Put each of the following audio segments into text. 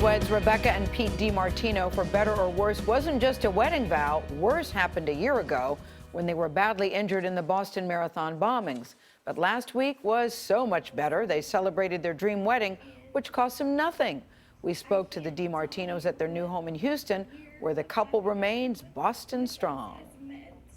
Newlyweds Rebekah and Pete DiMartino, for better or worse, wasn't just a wedding vow. Worse happened a year ago when they were badly injured in the Boston Marathon bombings. But last week was so much better. They celebrated their dream wedding, which cost them nothing. We spoke to the DiMartinos at their new home in Houston, where the couple remains Boston strong.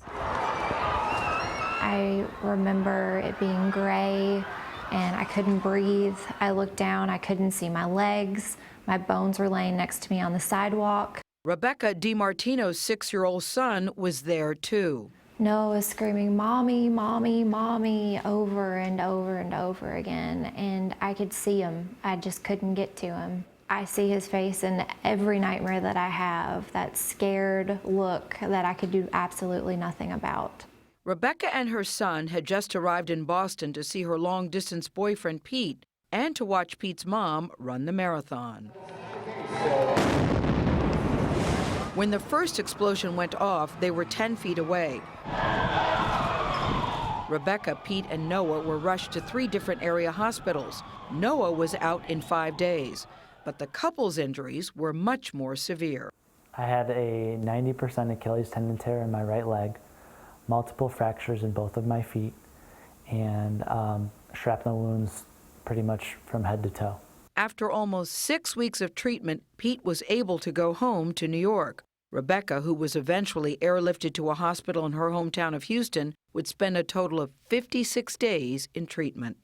I remember it being gray and I couldn't breathe. I looked down, I couldn't see my legs. My bones were laying next to me on the sidewalk. Rebekah DiMartino's 6-year-old son was there too. Noah was screaming, "Mommy, mommy, mommy," over and over and over again. And I could see him, I just couldn't get to him. I see his face in every nightmare that I have, that scared look that I could do absolutely nothing about. Rebekah and her son had just arrived in Boston to see her long-distance boyfriend, Pete, and to watch Pete's mom run the marathon. When the first explosion went off, they were 10 feet away. Rebekah, Pete, and Noah were rushed to 3 different area hospitals. Noah was out in 5 days, but the couple's injuries were much more severe. I had a 90% Achilles tendon tear in my right leg, multiple fractures in both of my feet, and shrapnel wounds pretty much from head to toe. After almost 6 weeks of treatment, Pete was able to go home to New York. Rebekah, who was eventually airlifted to a hospital in her hometown of Houston, would spend a total of 56 days in treatment.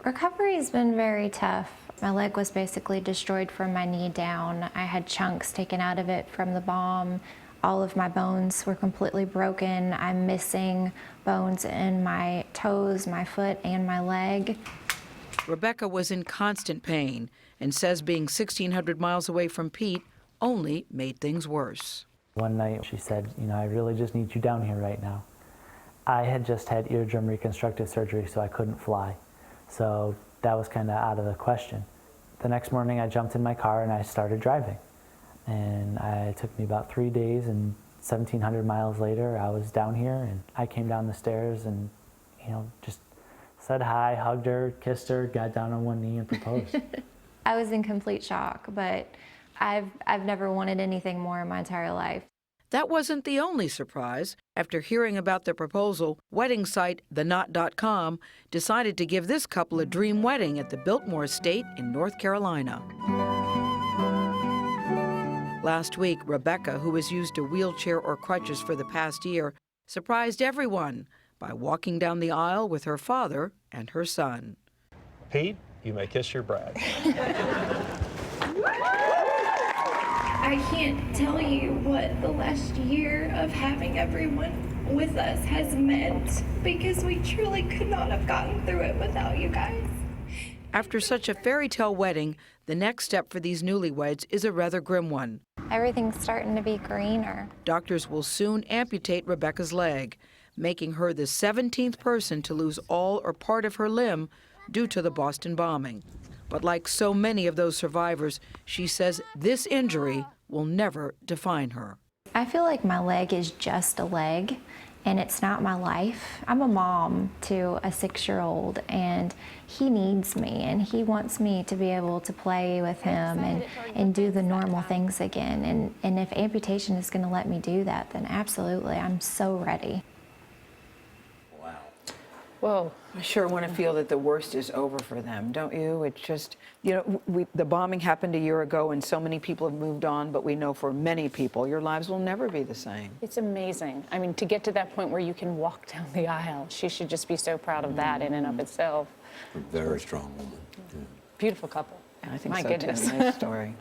Recovery has been very tough. My leg was basically destroyed from my knee down. I had chunks taken out of it from the bomb. All of my bones were completely broken. I'm missing bones in my toes, my foot, and my leg. Rebekah was in constant pain and says being 1,600 miles away from Pete only made things worse. One night she said, "I really just need you down here right now." I had just had eardrum reconstructive surgery, so I couldn't fly. So that was kind of out of the question. The next morning I jumped in my car and I started driving. And it took me about 3 days, and 1,700 miles later I was down here, and I came down the stairs and just said hi, hugged her, kissed her, got down on one knee and proposed. I was in complete shock, but I've never wanted anything more in my entire life. That wasn't the only surprise. After hearing about the proposal, wedding site TheKnot.com decided to give this couple a dream wedding at the Biltmore Estate in North Carolina. Last week, Rebekah, who has used a wheelchair or crutches for the past year, surprised everyone by walking down the aisle with her father and her son. Pete, you may kiss your bride. I can't tell you what the last year of having everyone with us has meant, because we truly could not have gotten through it without you guys. After such a fairy tale wedding, the next step for these newlyweds is a rather grim one. Everything's starting to be greener. Doctors will soon amputate Rebekah's leg, making her the 17th person to lose all or part of her limb due to the Boston bombing. But like so many of those survivors, she says this injury will never define her. I feel like my leg is just a leg, and it's not my life. I'm a mom to a 6-year-old, and he needs me, and he wants me to be able to play with him and do the normal things again. And if amputation is going to let me do that, then absolutely, I'm so ready. Well, I sure want to feel that the worst is over for them, don't you? It's just, the bombing happened a year ago and so many people have moved on, but we know for many people, your lives will never be the same. It's amazing. I mean, to get to that point where you can walk down the aisle, she should just be so proud of that in and of itself. A very strong woman. Yeah. Beautiful couple. I think My so goodness. too. Nice story.